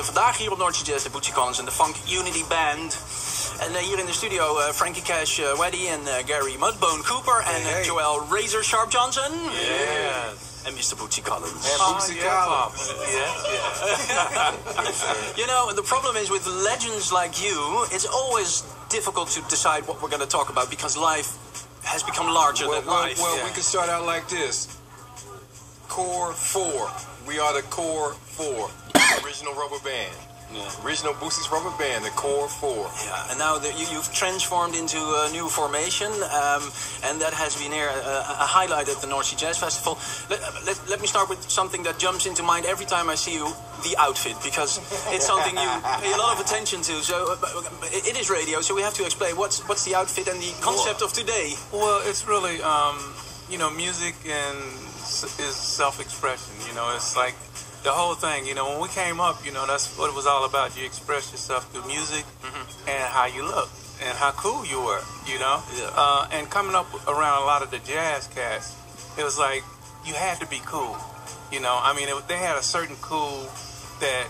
vandaag hier op NSJazz de Bootsy en de Funk Unity Band. En hier in de studio Frankie, Kash, Waddy en Gary Mudbone Cooper en Joel Razorsharp Johnson. Yeah. And Mr. Bootsy Collins. And Bootsy Collins. Yeah. You know, the problem is with legends like you, it's always difficult to decide what we're going to talk about because life has become larger than life. Well, we can start out like this. Core 4. We are the Core 4. Original rubber band. Yeah. Original Bootsy's rubber band, the Core 4. Yeah, and now you've transformed into a new formation, and that has been here a highlight at the NSJazz Festival. Let me start with something that jumps into mind every time I see you, the outfit, because it's something you pay a lot of attention to. So it is radio, so we have to explain what's the outfit and the concept of today. Well, it's really, you know, music is self-expression. You know, it's like the whole thing, you know, when we came up, you know, that's what it was all about. You express yourself through music and how you look and how cool you were, you know. Yeah. And coming up around a lot of the jazz cats, it was like you had to be cool, you know. I mean, they had a certain cool that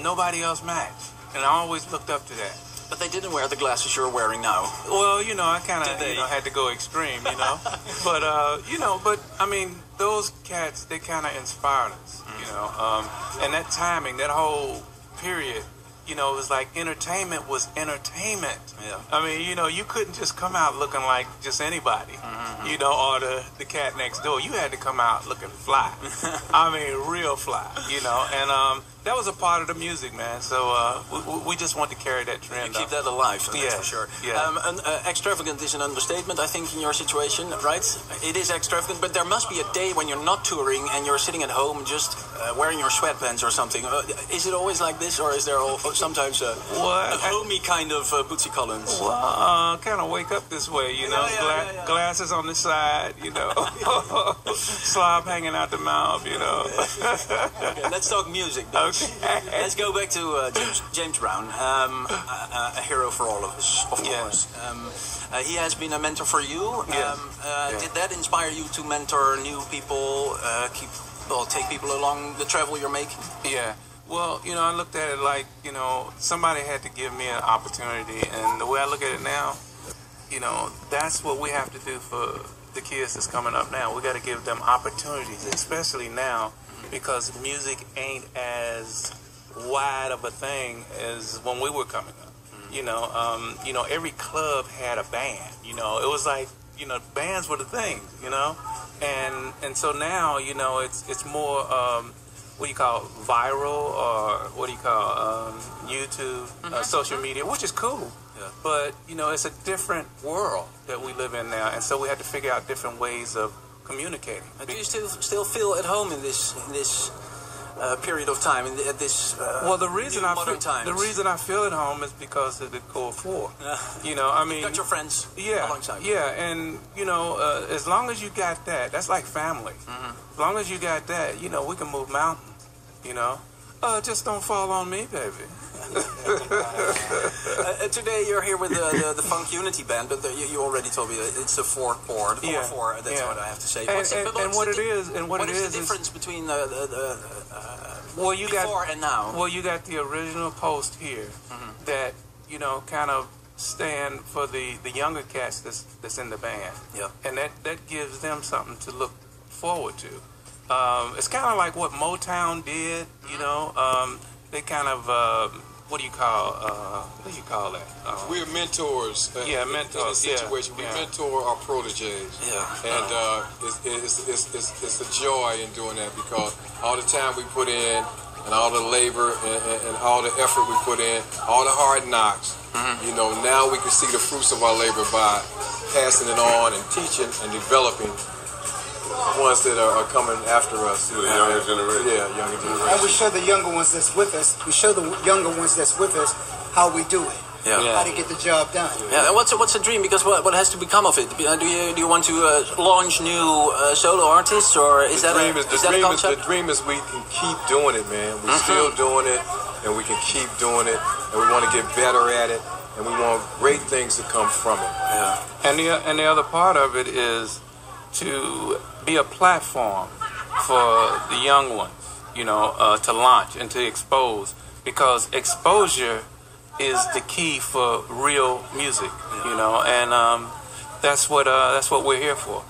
nobody else matched, and I always looked up to that. But they didn't wear the glasses you're wearing now. Well, you know, I kind of had to go extreme, you know. But, you know, I mean, those cats, they kind of inspired us, you know. And that timing, that whole period, you know, it was like entertainment was entertainment. Yeah. I mean, you know, you couldn't just come out looking like just anybody, you know, or the cat next door. You had to come out looking fly. I mean, real fly, you know. And that was a part of the music, man. So we just want to carry that trend. You keep that alive, that's for sure. Yeah. Extravagant is an understatement, I think, in your situation, right? It is extravagant, but there must be a day when you're not touring and you're sitting at home just wearing your sweatpants or something. Is it always like this, or is there sometimes a homey kind of Bootsy Collins? Well, kind of wake up this way, you know. Glasses on the side, you know. Slob hanging out the mouth, you know. Okay, let's talk music, though. Okay. Let's go back to James Brown, a hero for all of us, of course. He has been a mentor for you. Did that inspire you to mentor new people, take people along the travel you're making? Yeah. Well, you know, I looked at it like, you know, somebody had to give me an opportunity, and the way I look at it now, you know, that's what we have to do for the kids that's coming up now. We got to give them opportunities, especially now, because music ain't as wide of a thing as when we were coming up. You know, every club had a band. You know, it was like, you know, bands were the thing. You know, and so now, you know, it's more what do you call viral, or what do you call YouTube, social media, which is cool. Yeah. But you know, it's a different world that we live in now, and so we have to figure out different ways of communicating. Do you still feel at home in this period of time, at this well, the reason I feel at home is because of the Core 4. You know, I mean, you got your friends alongside. Yeah, and you know, as long as you got that, that's like family. As long as you got that, you know, we can move mountains. You know, just don't fall on me, baby. Today you're here with the Funk Unity Band, but you already told me that it's the 4-4. The 4-4. That's what I have to say. What's the difference between before and now? Well, you got the original post here that, you know, kind of stand for the younger cats that's in the band. Yeah. And that gives them something to look forward to. It's kind of like what Motown did, you know. They kind of what do you call that? We're mentors. Mentors. In this situation, we mentor our proteges. Yeah. And it's a joy in doing that, because all the time we put in, and all the labor and all the effort we put in, all the hard knocks. You know, now we can see the fruits of our labor by passing it on and teaching and developing ones that are coming after us. The younger generation. Yeah, younger generation. And we show the younger ones that's with us. We show the younger ones that's with us how we do it. How to get the job done. Yeah, and what's a dream? Because what has to become of it? Do you want to launch new solo artists, or is that a concept? The dream is we can keep doing it, man. We're still doing it, and we can keep doing it, and we want to get better at it, and we want great things to come from it. Yeah. And the other part of it is to be a platform for the young ones, you know, to launch and to expose. because exposure is the key for real music, you know, and that's what we're here for.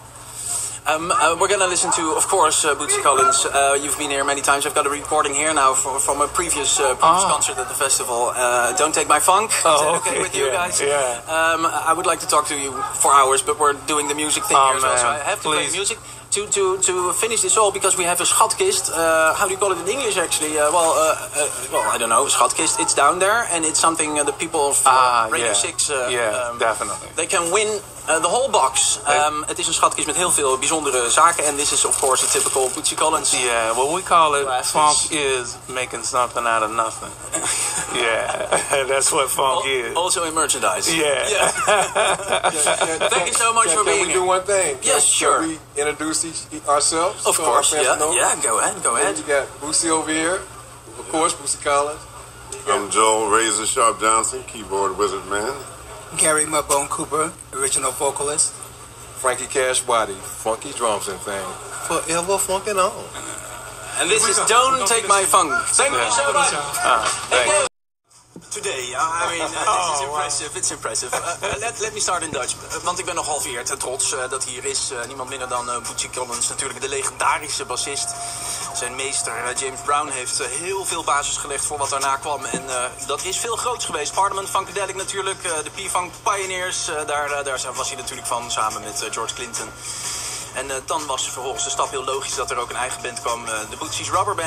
We're going to listen to, of course, Bootsy Collins. You've been here many times. I've got a recording here now from a previous concert at the festival. Don't Take My Funk. Is that okay with you guys? Yeah. I would like to talk to you for hours, but we're doing the music thing here as well, so I have to play music. To finish this all, because we have a schatkist. How do you call it in English, actually? Well, I don't know. Schatkist. It's down there, and it's something the people of Radio 6... definitely. They can win the whole box. Het is een schatkist met heel veel bijzondere zaken. And this is, of course, a typical Bootsy Collins. Yeah, well, we call it funk is making something out of nothing. Yeah, that's what funk is. Also in merchandise. Yeah. Thank you so much for being here. Can we do one thing? Yes, sure. Can we introduce ourselves? Of course, yeah. Go ahead. You got Bootsy over here. Of course, Bootsy Collins. I'm Joel Razorsharp Johnson, keyboard wizard man. Gary Mudbone Cooper, original vocalist. Frankie, Kash, Waddy, funky drums and thing. Forever funkin' on. And this is Don't Take My Funk. Thank you so much. Thank you. Today, I mean, this is impressive. It's impressive. Let me start in Dutch. Want ik ben nogal vereerd en trots dat hier is. Niemand minder dan Bootsy Collins, natuurlijk de legendarische bassist. Zijn meester James Brown heeft heel veel basis gelegd voor wat daarna kwam. En dat is veel groots geweest. Parliament, Funkadelic natuurlijk, de P-Funk Pioneers. Daar was hij natuurlijk van, samen met George Clinton. En dan was vervolgens de stap heel logisch dat er ook een eigen band kwam. De Bootsy's Rubber Band.